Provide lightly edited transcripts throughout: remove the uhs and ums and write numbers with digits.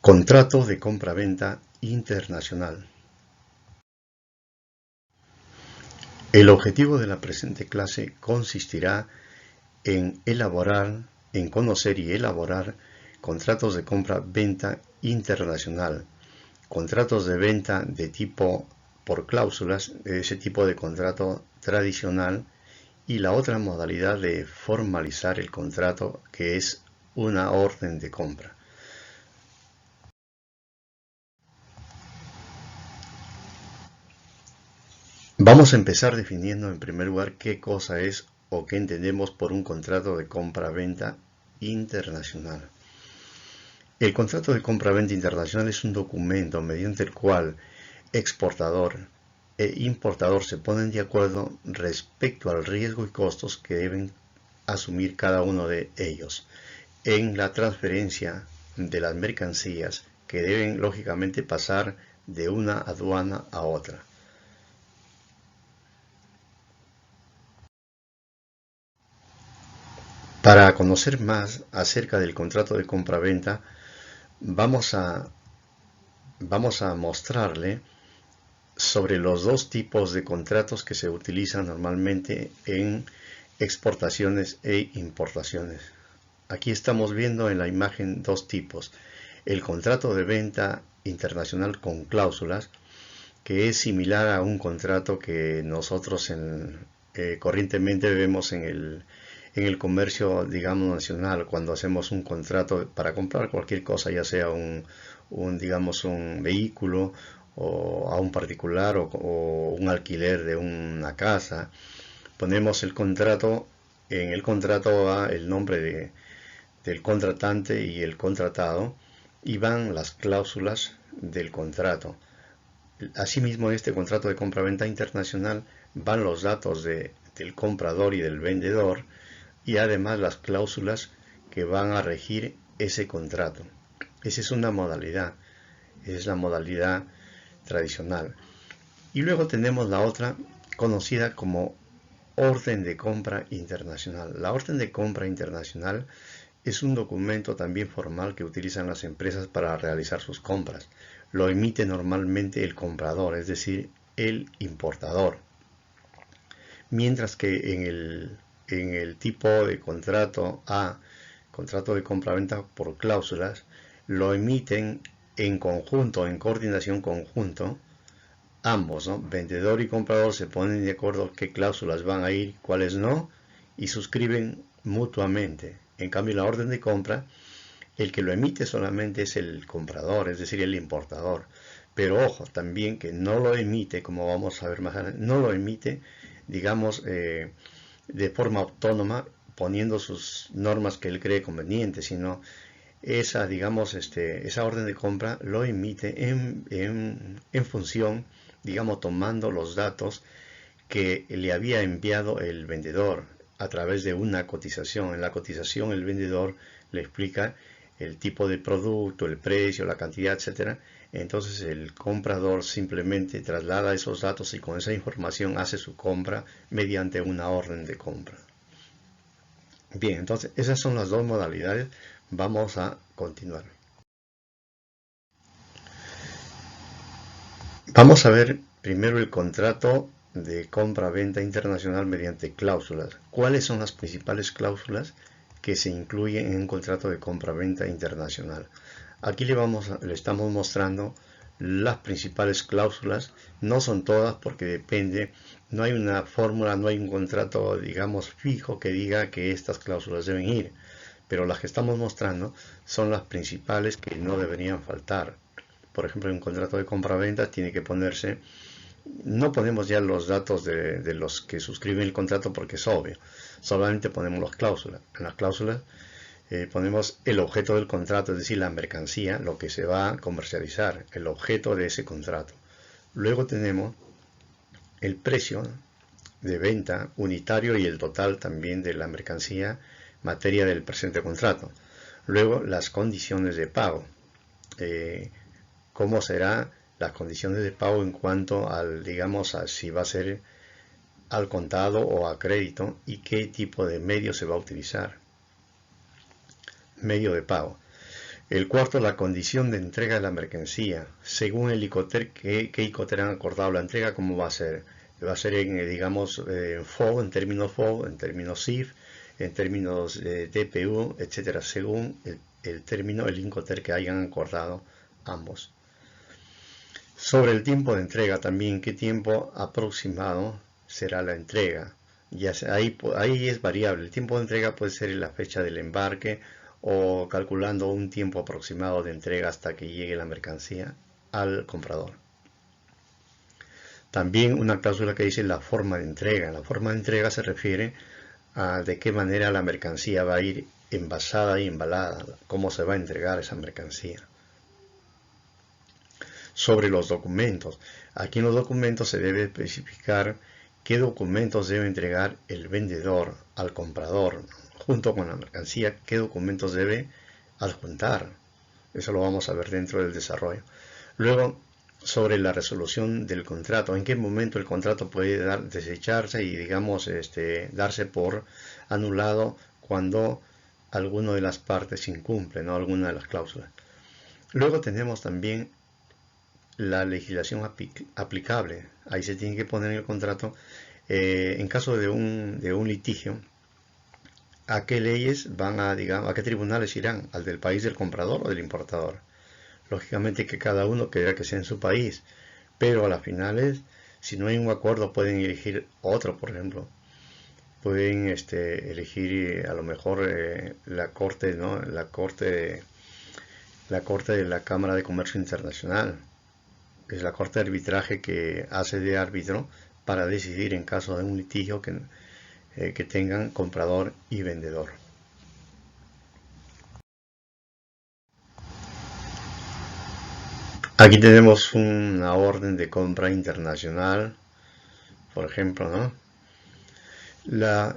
Contrato de compra-venta internacional. El objetivo de la presente clase consistirá en conocer y elaborar contratos de compra-venta internacional, contratos de venta de tipo por cláusulas, ese tipo de contrato tradicional, y la otra modalidad de formalizar el contrato, que es una orden de compra. Vamos a empezar definiendo en primer lugar qué cosa es o qué entendemos por un contrato de compra-venta internacional. El contrato de compra-venta internacional es un documento mediante el cual exportador e importador se ponen de acuerdo respecto al riesgo y costos que deben asumir cada uno de ellos en la transferencia de las mercancías que deben lógicamente pasar de una aduana a otra. Para conocer más acerca del contrato de compra-venta, vamos a mostrarle sobre los dos tipos de contratos que se utilizan normalmente en exportaciones e importaciones. Aquí estamos viendo en la imagen dos tipos. El contrato de venta internacional con cláusulas, que es similar a un contrato que nosotros corrientemente vemos en el comercio, digamos, nacional, cuando hacemos un contrato para comprar cualquier cosa, ya sea digamos, un vehículo o a un particular o un alquiler de una casa. Ponemos el contrato, en el contrato va el nombre del contratante y el contratado, y van las cláusulas del contrato. Asimismo, en este contrato de compra-venta internacional van los datos del comprador y del vendedor, y además las cláusulas que van a regir ese contrato. Esa es una modalidad, es la modalidad tradicional. Y luego tenemos la otra, conocida como orden de compra internacional. La orden de compra internacional es un documento también formal que utilizan las empresas para realizar sus compras. Lo emite normalmente el comprador, es decir, el importador. Mientras que en el tipo de contrato A, contrato de compra-venta por cláusulas, lo emiten en conjunto, en coordinación conjunto, ambos, ¿no? Vendedor y comprador se ponen de acuerdo qué cláusulas van a ir, cuáles no, y suscriben mutuamente. En cambio, la orden de compra, el que lo emite solamente es el comprador, es decir, el importador. Pero ojo, también que no lo emite, como vamos a ver más adelante, no lo emite, digamos, de forma autónoma, poniendo sus normas que él cree convenientes, sino esa, digamos, esa orden de compra lo emite en función, digamos, tomando los datos que le había enviado el vendedor a través de una cotización. En la cotización el vendedor le explica el tipo de producto, el precio, la cantidad, etcétera. Entonces el comprador simplemente traslada esos datos y con esa información hace su compra mediante una orden de compra. Bien, entonces esas son las dos modalidades. Vamos a continuar. Vamos a ver primero el contrato de compra-venta internacional mediante cláusulas. ¿Cuáles son las principales cláusulas que se incluyen en un contrato de compra-venta internacional? Aquí le estamos mostrando las principales cláusulas. No son todas porque depende, no hay una fórmula, no hay un contrato, digamos, fijo que diga que estas cláusulas deben ir. Pero las que estamos mostrando son las principales que no deberían faltar. Por ejemplo, en un contrato de compra-venta tiene que ponerse, no ponemos ya los datos de los que suscriben el contrato porque es obvio, solamente ponemos las cláusulas. En las cláusulas ponemos el objeto del contrato, es decir, la mercancía, lo que se va a comercializar, el objeto de ese contrato. Luego tenemos el precio de venta unitario y el total también de la mercancía, materia del presente contrato. Luego las condiciones de pago. Cómo serán las condiciones de pago en cuanto al, digamos, a si va a ser al contado o a crédito y qué tipo de medio se va a utilizar. Medio de pago. El cuarto, la condición de entrega de la mercancía. Según el ICOTER, ¿qué ICOTER han acordado la entrega? ¿Cómo va a ser? Va a ser en, digamos, FOB, en términos FOB, en términos CIF, en términos DPU, etcétera, según el término, el ICOTER que hayan acordado ambos. Sobre el tiempo de entrega también, ¿qué tiempo aproximado será la entrega? Ya sea, ahí es variable. El tiempo de entrega puede ser la fecha del embarque o calculando un tiempo aproximado de entrega hasta que llegue la mercancía al comprador. También una cláusula que dice la forma de entrega. La forma de entrega se refiere a de qué manera la mercancía va a ir envasada y embalada, cómo se va a entregar esa mercancía. Sobre los documentos. Aquí en los documentos se debe especificar qué documentos debe entregar el vendedor al comprador. Junto con la mercancía, qué documentos debe adjuntar. Eso lo vamos a ver dentro del desarrollo. Luego, sobre la resolución del contrato. En qué momento el contrato puede desecharse y, digamos, darse por anulado cuando alguna de las partes incumple, ¿no? Alguna de las cláusulas. Luego tenemos también la legislación aplicable. Ahí se tiene que poner en el contrato, en caso de un litigio, a qué leyes van a, digamos, a qué tribunales irán, al del país del comprador o del importador. Lógicamente que cada uno querrá que sea en su país, pero a las finales, si no hay un acuerdo, pueden elegir otro, por ejemplo. Pueden elegir a lo mejor la corte, ¿no? La corte de la Cámara de Comercio Internacional. Es la corte de arbitraje que hace de árbitro para decidir en caso de un litigio que tengan comprador y vendedor. Aquí tenemos una orden de compra internacional, por ejemplo, ¿no?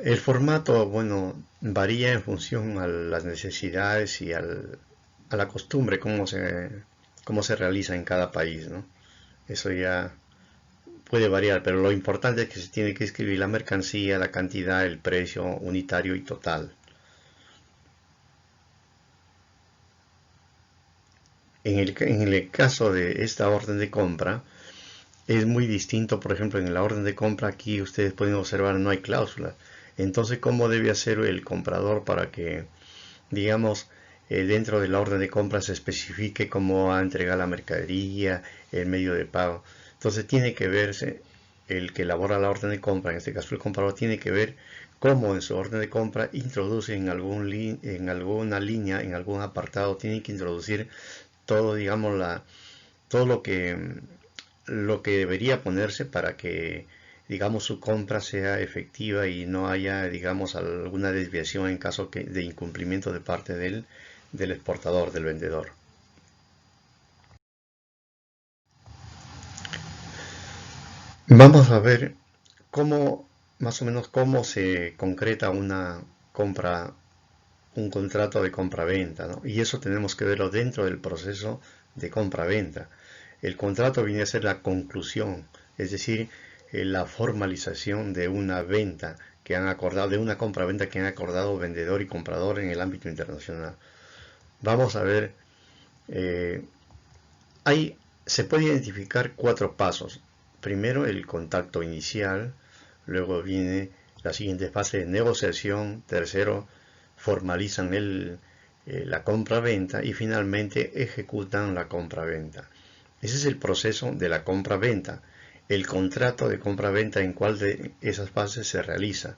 El formato, bueno, varía en función a las necesidades y a la costumbre, cómo se realiza en cada país, ¿no? Eso ya puede variar, pero lo importante es que se tiene que escribir la mercancía, la cantidad, el precio unitario y total. En el caso de esta orden de compra, es muy distinto. Por ejemplo, en la orden de compra aquí ustedes pueden observar no hay cláusulas. Entonces, ¿cómo debe hacer el comprador para que, digamos, dentro de la orden de compra se especifique cómo va a entregar la mercadería, el medio de pago? Entonces tiene que verse, el que elabora la orden de compra, en este caso el comprador, tiene que ver cómo en su orden de compra introduce en alguna línea, en algún apartado, tiene que introducir todo, digamos, todo lo que debería ponerse para que, digamos, su compra sea efectiva y no haya, digamos, alguna desviación en caso de incumplimiento de parte del exportador, del vendedor. Vamos a ver más o menos cómo se concreta una compra, un contrato de compra-venta, ¿no? Y eso tenemos que verlo dentro del proceso de compra-venta. El contrato viene a ser la conclusión, es decir, la formalización de una venta que han acordado, de una compra-venta que han acordado vendedor y comprador en el ámbito internacional. Vamos a ver, se puede identificar 4 pasos. Primero, el contacto inicial, luego viene la siguiente fase de negociación, tercero, formalizan la compra-venta y finalmente ejecutan la compra-venta. Ese es el proceso de la compra-venta. El contrato de compra-venta, ¿en cuál de esas fases se realiza?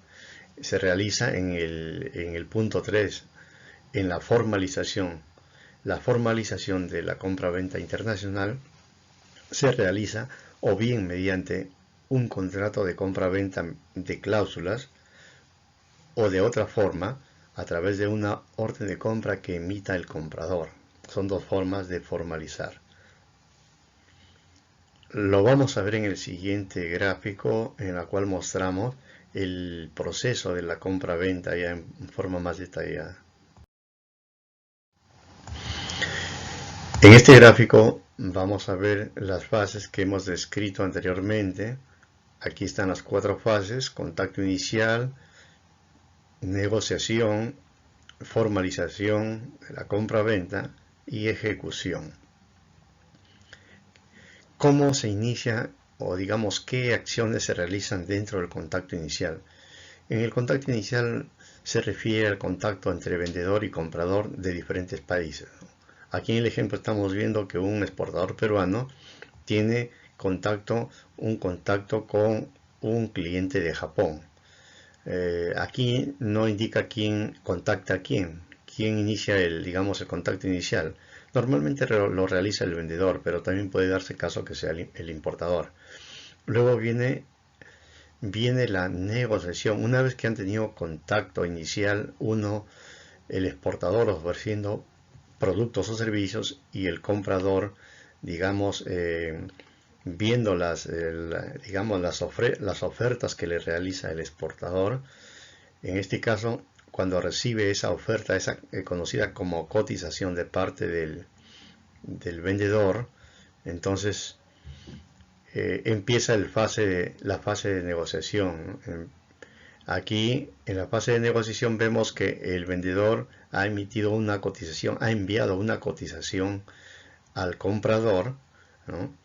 Se realiza en el punto 3, en la formalización. La formalización de la compra-venta internacional se realiza o bien mediante un contrato de compra-venta de cláusulas o de otra forma a través de una orden de compra que emita el comprador. Son 2 formas de formalizar. Lo vamos a ver en el siguiente gráfico, en la cual mostramos el proceso de la compra-venta ya en forma más detallada. En este gráfico vamos a ver las fases que hemos descrito anteriormente. Aquí están las 4 fases: contacto inicial, negociación, formalización de la compra-venta y ejecución. ¿Cómo se inicia o digamos qué acciones se realizan dentro del contacto inicial? En el contacto inicial se refiere al contacto entre vendedor y comprador de diferentes países. Aquí en el ejemplo estamos viendo que un exportador peruano tiene un contacto con un cliente de Japón. Aquí no indica quién contacta a quién inicia el contacto inicial. Normalmente lo realiza el vendedor, pero también puede darse caso que sea el importador. Luego viene la negociación. Una vez que han tenido contacto inicial, el exportador ofreciendo productos o servicios y el comprador, viendo las ofertas que le realiza el exportador. En este caso, cuando recibe esa oferta, esa conocida como cotización de parte del vendedor, entonces empieza la fase de negociación. Aquí en la fase de negociación vemos que el vendedor ha emitido una cotización, ha enviado una cotización al comprador, ¿no?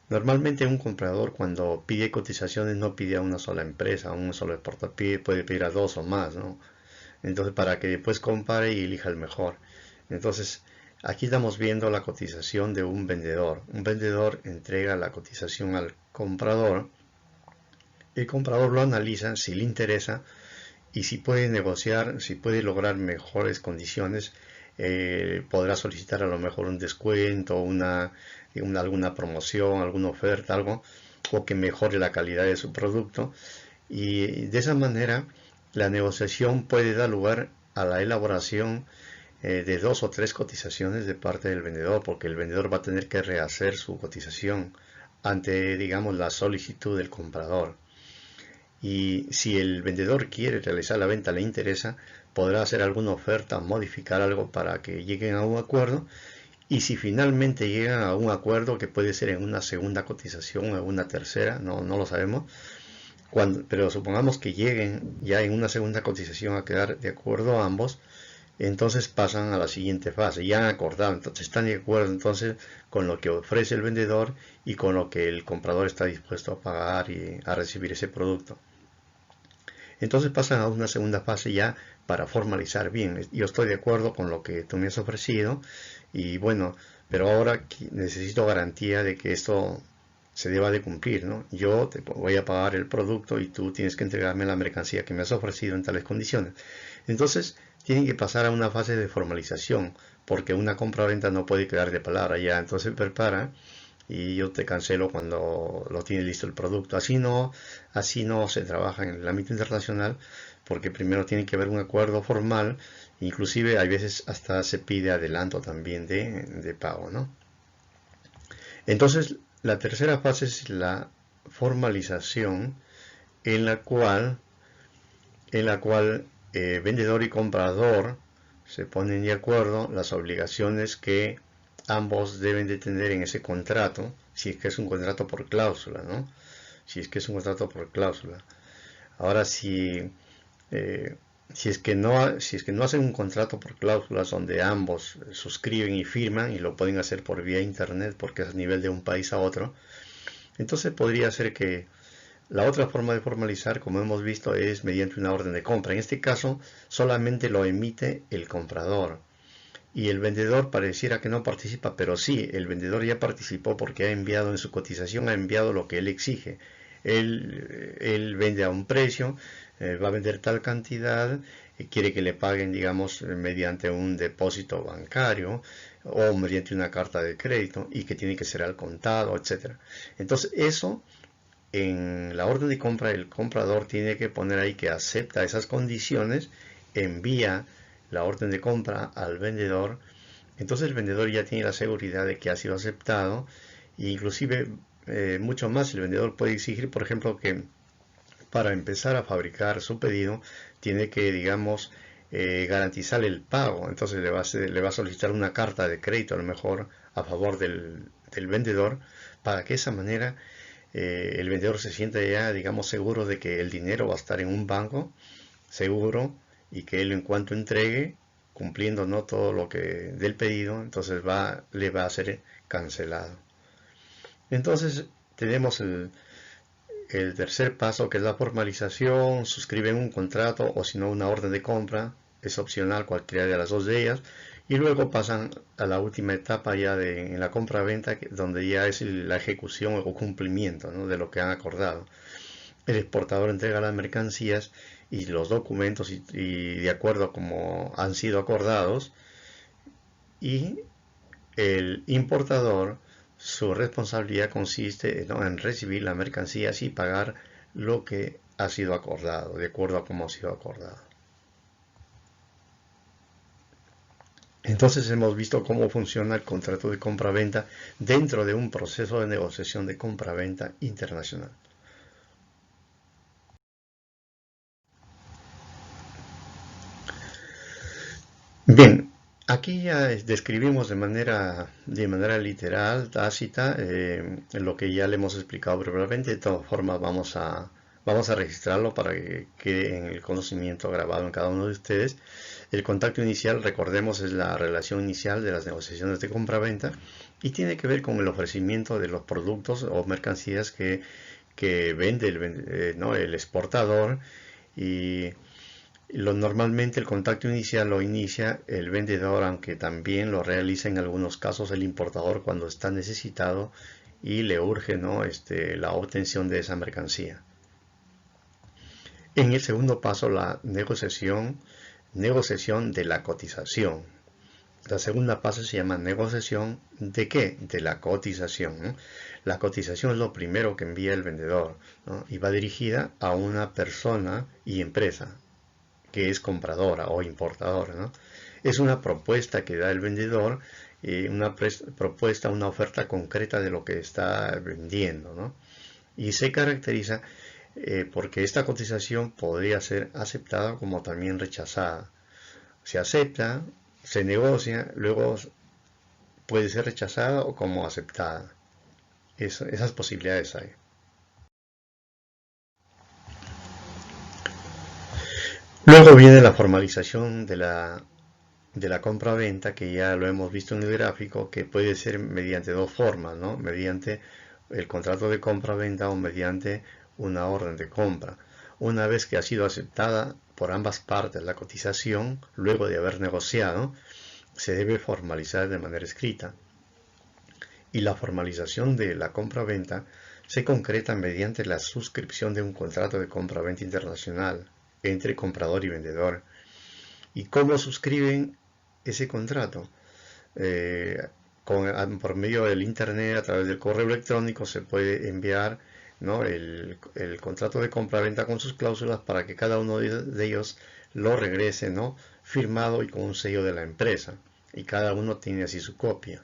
Normalmente un comprador cuando pide cotizaciones no pide a una sola empresa, a un solo exportador, puede pedir a dos o más, ¿no? Entonces para que después compare y elija el mejor. Entonces aquí estamos viendo la cotización de un vendedor. Un vendedor entrega la cotización al comprador. El comprador lo analiza si le interesa y si puede negociar, si puede lograr mejores condiciones, podrá solicitar a lo mejor un descuento, alguna promoción, alguna oferta, algo, o que mejore la calidad de su producto. Y de esa manera la negociación puede dar lugar a la elaboración de 2 o 3 cotizaciones de parte del vendedor, porque el vendedor va a tener que rehacer su cotización ante, la solicitud del comprador. Y si el vendedor quiere realizar la venta, le interesa, podrá hacer alguna oferta, modificar algo para que lleguen a un acuerdo. Y si finalmente llegan a un acuerdo, que puede ser en una segunda cotización o en una tercera, no lo sabemos, pero supongamos que lleguen ya en una segunda cotización a quedar de acuerdo ambos, entonces pasan a la siguiente fase, ya han acordado, entonces están de acuerdo entonces con lo que ofrece el vendedor y con lo que el comprador está dispuesto a pagar y a recibir ese producto. Entonces pasan a una segunda fase ya para formalizar bien. Yo estoy de acuerdo con lo que tú me has ofrecido y bueno, pero ahora necesito garantía de que esto se deba de cumplir, ¿no? Yo te voy a pagar el producto y tú tienes que entregarme la mercancía que me has ofrecido en tales condiciones. Entonces tienen que pasar a una fase de formalización, porque una compra-venta no puede quedar de palabra ya. Entonces prepara y yo te cancelo cuando lo tiene listo el producto. Así no se trabaja en el ámbito internacional, porque primero tiene que haber un acuerdo formal, inclusive hay veces hasta se pide adelanto también de pago, ¿no? Entonces la tercera fase es la formalización, en la cual vendedor y comprador se ponen de acuerdo las obligaciones que ambos deben de tener en ese contrato, si es que es un contrato por cláusula, ¿no? Si es que es un contrato por cláusula. Ahora, si es que no hacen un contrato por cláusulas donde ambos suscriben y firman, y lo pueden hacer por vía internet porque es a nivel de un país a otro, entonces podría ser que la otra forma de formalizar, como hemos visto, es mediante una orden de compra. En este caso, solamente lo emite el comprador. Y el vendedor pareciera que no participa, pero sí, el vendedor ya participó porque ha enviado en su cotización, ha enviado lo que él exige. Él vende a un precio, va a vender tal cantidad, quiere que le paguen, mediante un depósito bancario o mediante una carta de crédito y que tiene que ser al contado, etc. Entonces eso, en la orden de compra, el comprador tiene que poner ahí que acepta esas condiciones, envía la orden de compra al vendedor. Entonces el vendedor ya tiene la seguridad de que ha sido aceptado, e inclusive mucho más. El vendedor puede exigir, por ejemplo, que para empezar a fabricar su pedido tiene que, garantizar el pago. Entonces le va a solicitar una carta de crédito a lo mejor a favor del vendedor, para que de esa manera el vendedor se sienta ya, seguro de que el dinero va a estar en un banco seguro, y que él, en cuanto entregue, cumpliendo no todo lo que del pedido, entonces le va a ser cancelado. Entonces tenemos el tercer paso, que es la formalización. Suscriben un contrato o si no una orden de compra, es opcional cualquiera de las dos de ellas, y luego pasan a la última etapa ya en la compra-venta, donde ya es la ejecución o cumplimiento, ¿no?, de lo que han acordado. El exportador entrega las mercancías y los documentos y de acuerdo a como han sido acordados, y el importador, su responsabilidad consiste, ¿no?, en recibir las mercancías y pagar lo que ha sido acordado, de acuerdo a cómo ha sido acordado. Entonces hemos visto cómo funciona el contrato de compra-venta dentro de un proceso de negociación de compra-venta internacional. Bien, aquí ya describimos de manera literal, tácita, lo que ya le hemos explicado previamente. De todas formas vamos a registrarlo para que quede en el conocimiento grabado en cada uno de ustedes. El contacto inicial, recordemos, es la relación inicial de las negociaciones de compra-venta y tiene que ver con el ofrecimiento de los productos o mercancías que vende el exportador, y normalmente el contacto inicial lo inicia el vendedor, aunque también lo realiza en algunos casos el importador cuando está necesitado y le urge, ¿no?, la obtención de esa mercancía. En el segundo paso, la negociación de la cotización. La segunda fase se llama negociación ¿de qué? De la cotización, ¿no? La cotización es lo primero que envía el vendedor, ¿no?, y va dirigida a una persona y empresa que es compradora o importadora, ¿no? Es una propuesta que da el vendedor, una propuesta, una oferta concreta de lo que está vendiendo, ¿no? Y se caracteriza porque esta cotización podría ser aceptada como también rechazada. Se acepta, se negocia, luego puede ser rechazada o como aceptada. Esas posibilidades hay. Luego viene la formalización de la compra-venta, que ya lo hemos visto en el gráfico, que puede ser mediante dos formas, ¿no? Mediante el contrato de compra-venta o mediante una orden de compra. Una vez que ha sido aceptada por ambas partes la cotización, luego de haber negociado, se debe formalizar de manera escrita. Y la formalización de la compra-venta se concreta mediante la suscripción de un contrato de compra-venta internacional entre comprador y vendedor. ¿Y cómo suscriben ese contrato? Por medio del internet, a través del correo electrónico, se puede enviar, ¿no?, el contrato de compra-venta con sus cláusulas para que cada uno de ellos lo regrese, ¿no?, firmado y con un sello de la empresa, y cada uno tiene así su copia.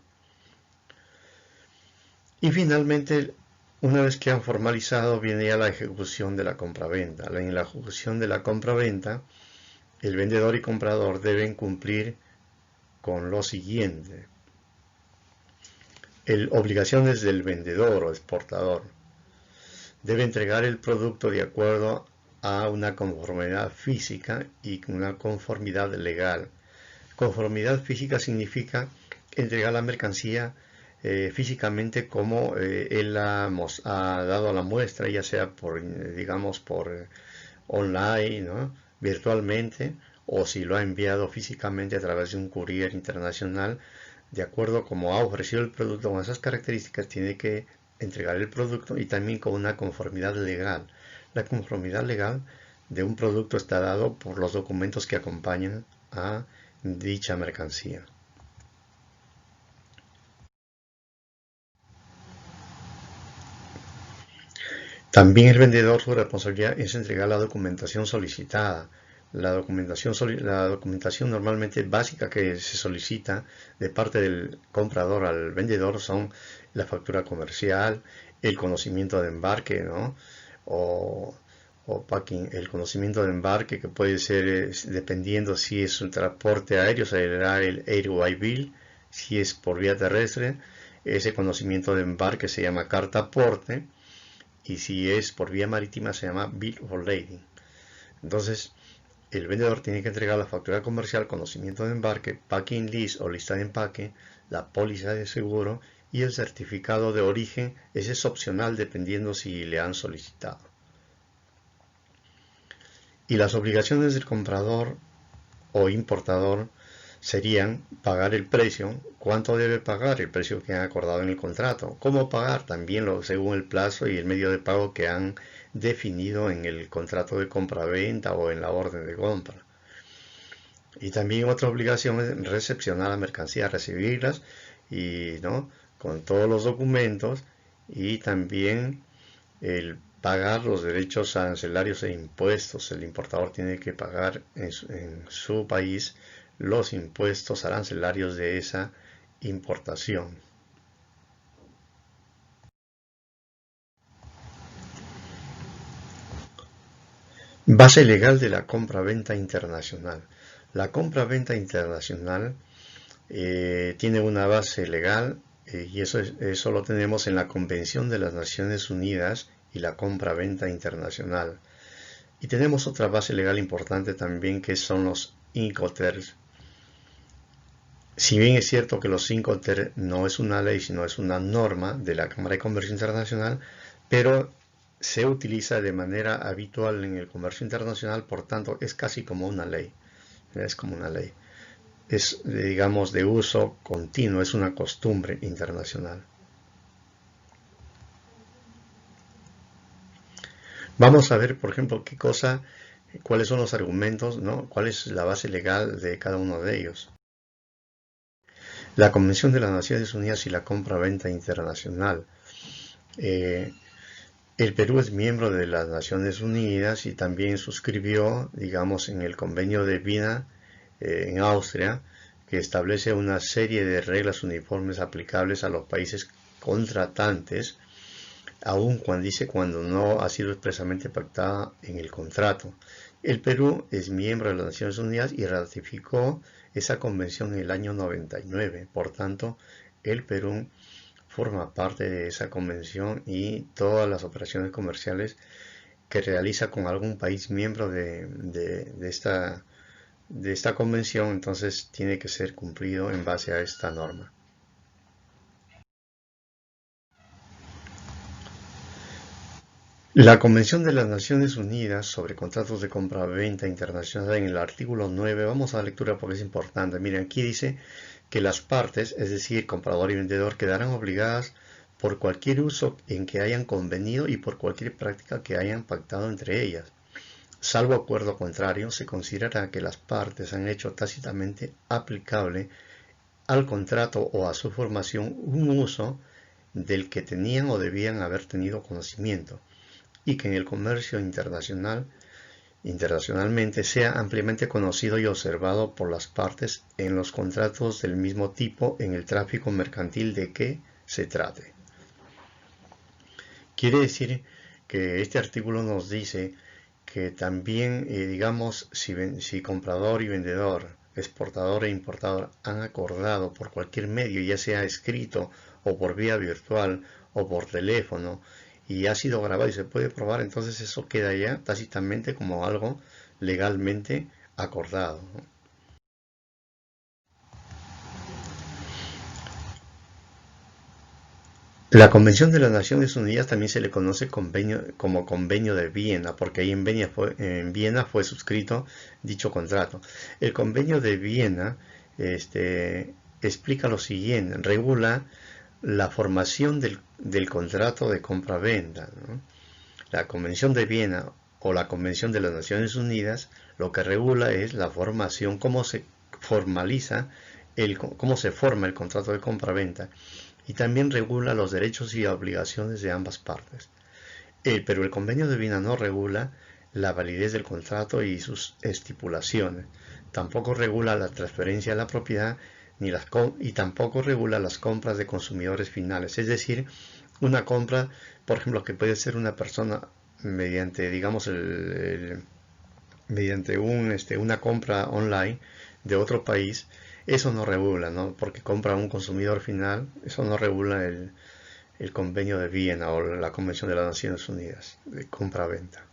Y finalmente, una vez que han formalizado, viene ya la ejecución de la compra-venta. En la ejecución de la compra-venta, el vendedor y comprador deben cumplir con lo siguiente. Obligaciones del vendedor o exportador. Debe entregar el producto de acuerdo a una conformidad física y una conformidad legal. Conformidad física significa entregar la mercancía físicamente como él ha dado a la muestra, ya sea por, digamos, por online, ¿no?, virtualmente, o si lo ha enviado físicamente a través de un courier internacional. De acuerdo a cómo ha ofrecido el producto con esas características, tiene que entregar el producto, y también con una conformidad legal. La conformidad legal de un producto está dado por los documentos que acompañan a dicha mercancía. También el vendedor, su responsabilidad es entregar la documentación solicitada. La documentación normalmente básica que se solicita de parte del comprador al vendedor son la factura comercial, el conocimiento de embarque, ¿no?, o packing, el conocimiento de embarque, que puede ser, dependiendo si es un transporte aéreo, será el Air Bill. Si es por vía terrestre, ese conocimiento de embarque se llama carta aporte, y si es por vía marítima se llama Bill of Lading. Entonces, el vendedor tiene que entregar la factura comercial, conocimiento de embarque, packing list o lista de empaque, la póliza de seguro y el certificado de origen. Ese es opcional dependiendo si le han solicitado. Y las obligaciones del comprador o importador serían pagar el precio, cuánto debe pagar, el precio que han acordado en el contrato, cómo pagar, también según el plazo y el medio de pago que han definido en el contrato de compra-venta o en la orden de compra. Y también otra obligación es recepcionar la mercancía, recibirlas y con todos los documentos, y también el pagar los derechos arancelarios e impuestos. El importador tiene que pagar en su país los impuestos arancelarios de esa importación. Base legal de la compra-venta internacional. La compra-venta internacional tiene una base legal y eso lo tenemos en la Convención de las Naciones Unidas y la compra-venta internacional. Y tenemos otra base legal importante también, que son los Incoterms. Si bien es cierto que los Incoterms no es una ley, sino es una norma de la Cámara de Comercio Internacional, pero se utiliza de manera habitual en el comercio internacional, por tanto es casi como una ley. Es como una ley. Es, digamos, de uso continuo, es una costumbre internacional. Vamos a ver, por ejemplo, cuáles son los argumentos, cuál es la base legal de cada uno de ellos. La Convención de las Naciones Unidas y la compra-venta internacional. El Perú es miembro de las Naciones Unidas y también suscribió, digamos, en el Convenio de Viena, en Austria, que establece una serie de reglas uniformes aplicables a los países contratantes, aun cuando no ha sido expresamente pactada en el contrato. El Perú es miembro de las Naciones Unidas y ratificó esa convención en el año 99. Por tanto, el Perú forma parte de esa convención y todas las operaciones comerciales que realiza con algún país miembro de esta convención, entonces tiene que ser cumplido en base a esta norma. La Convención de las Naciones Unidas sobre contratos de compra-venta internacional, en el artículo 9, vamos a la lectura porque es importante. Miren, aquí dice que las partes, es decir, comprador y vendedor, quedarán obligadas por cualquier uso en que hayan convenido y por cualquier práctica que hayan pactado entre ellas. Salvo acuerdo contrario, se considera que las partes han hecho tácitamente aplicable al contrato o a su formación un uso del que tenían o debían haber tenido conocimiento, y que en el comercio internacionalmente sea ampliamente conocido y observado por las partes en los contratos del mismo tipo en el tráfico mercantil de que se trate. Quiere decir que este artículo nos dice que también, digamos, si comprador y vendedor, exportador e importador han acordado por cualquier medio, ya sea escrito o por vía virtual o por teléfono, y ha sido grabado y se puede probar, entonces eso queda ya tácitamente como algo legalmente acordado. La Convención de las Naciones Unidas también se le conoce como Convenio de Viena, porque ahí en Viena fue suscrito dicho contrato. El Convenio de Viena explica lo siguiente: regula la formación del contrato de compra-venta, ¿no? La Convención de Viena o la Convención de las Naciones Unidas lo que regula es la formación, cómo se formaliza, cómo se forma el contrato de compra-venta, y también regula los derechos y obligaciones de ambas partes. Pero el Convenio de Viena no regula la validez del contrato y sus estipulaciones. Tampoco regula la transferencia de la propiedad y tampoco regula las compras de consumidores finales. Es decir, una compra, por ejemplo, que puede ser una persona mediante, digamos, mediante una compra online de otro país. Eso no regula, ¿no? Porque compra un consumidor final, eso no regula el Convenio de Viena o la Convención de las Naciones Unidas de compra-venta.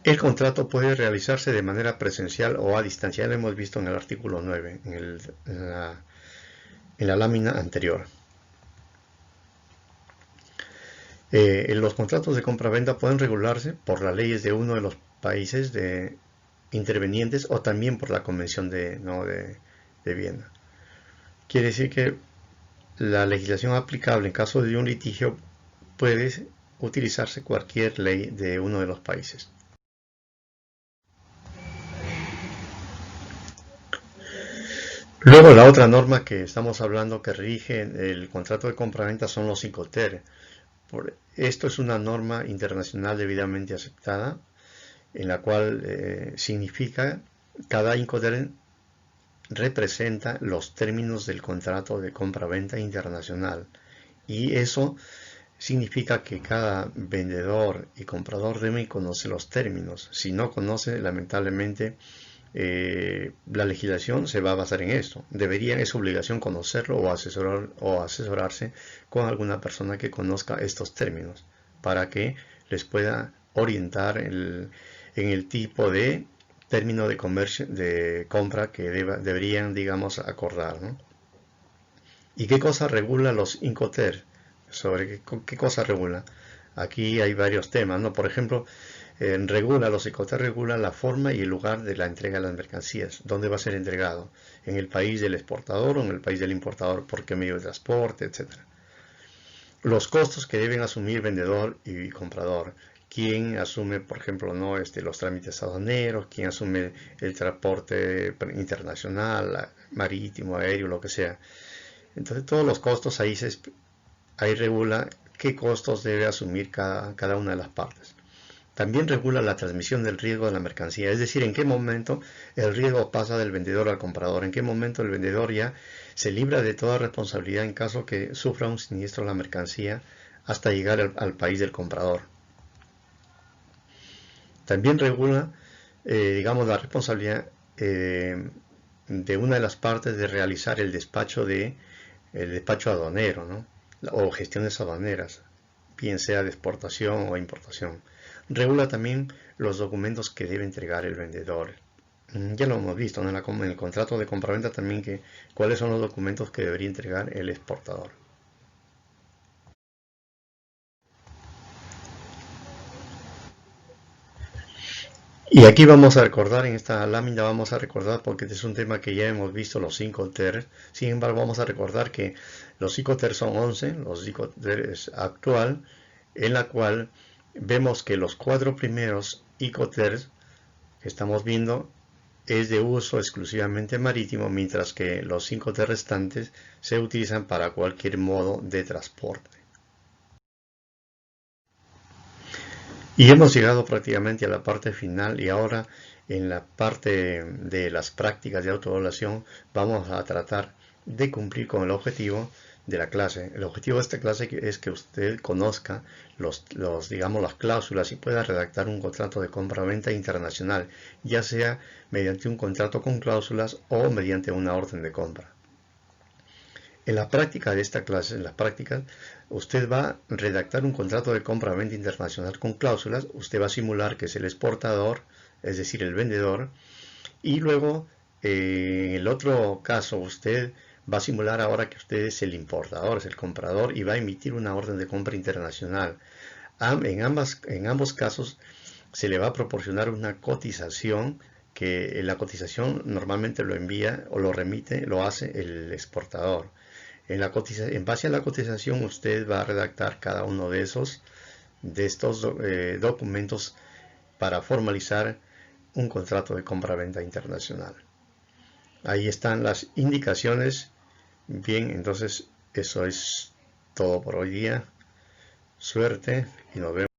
El contrato puede realizarse de manera presencial o a distancia. Ya lo hemos visto en el artículo 9, en la lámina anterior. Los contratos de compra-venta pueden regularse por las leyes de uno de los países intervenientes o también por la Convención de Viena. Quiere decir que la legislación aplicable en caso de un litigio puede utilizarse cualquier ley de uno de los países. Luego, la otra norma que estamos hablando que rige el contrato de compra-venta son los Incoterms. Esto es una norma internacional debidamente aceptada, en la cual significa cada Incoterm representa los términos del contrato de compra-venta internacional, y eso significa que cada vendedor y comprador deben conocer los términos. Si no conoce, lamentablemente, la legislación se va a basar en esto. Debería, es obligación conocerlo o asesorarse con alguna persona que conozca estos términos para que les pueda orientar en el tipo de término de comercio, de compra que deberían, digamos, acordar, ¿no? ¿Y qué cosa regula los Incoterms? ¿Sobre qué cosa regula? Aquí hay varios temas, ¿no? Por ejemplo, los Incoterms regulan la forma y el lugar de la entrega de las mercancías. ¿Dónde va a ser entregado? ¿En el país del exportador o en el país del importador? ¿Por qué medio de transporte? Etcétera. Los costos que deben asumir vendedor y comprador. ¿Quién asume, por ejemplo, los trámites aduaneros? ¿Quién asume el transporte internacional, marítimo, aéreo, lo que sea? Entonces, todos los costos ahí regula qué costos debe asumir cada una de las partes. También regula la transmisión del riesgo de la mercancía, es decir, en qué momento el riesgo pasa del vendedor al comprador, en qué momento el vendedor ya se libra de toda responsabilidad en caso que sufra un siniestro la mercancía hasta llegar al país del comprador. También regula, digamos, la responsabilidad de una de las partes de realizar el despacho aduanero, ¿no? O gestiones aduaneras, bien sea de exportación o importación. Regula también los documentos que debe entregar el vendedor. Ya lo hemos visto, ¿no? En el contrato de compraventa también, cuáles son los documentos que debería entregar el exportador. Y aquí vamos a recordar, en esta lámina vamos a recordar, porque este es un tema que ya hemos visto, los Incoterms. Sin embargo, vamos a recordar que los Incoterms son 11, los Incoterms actual, en la cual vemos que los 4 primeros Incoterms que estamos viendo es de uso exclusivamente marítimo, mientras que los 5 restantes se utilizan para cualquier modo de transporte. Y hemos llegado prácticamente a la parte final, y ahora en la parte de las prácticas de autoevaluación vamos a tratar de cumplir con el objetivo de la clase. El objetivo de esta clase es que usted conozca digamos, las cláusulas y pueda redactar un contrato de compra-venta internacional, ya sea mediante un contrato con cláusulas o mediante una orden de compra. En la práctica de esta clase, en las prácticas, usted va a redactar un contrato de compra-venta internacional con cláusulas. Usted va a simular que es el exportador, es decir, el vendedor, y luego, en el otro caso, usted va a simular ahora que usted es el importador, es el comprador, y va a emitir una orden de compra internacional. En ambos casos se le va a proporcionar una cotización, que la cotización normalmente lo envía o lo remite, lo hace el exportador. En base a la cotización, usted va a redactar cada uno de estos documentos para formalizar un contrato de compra-venta internacional. Ahí están las indicaciones. Bien, entonces eso es todo por hoy día. Suerte y nos vemos.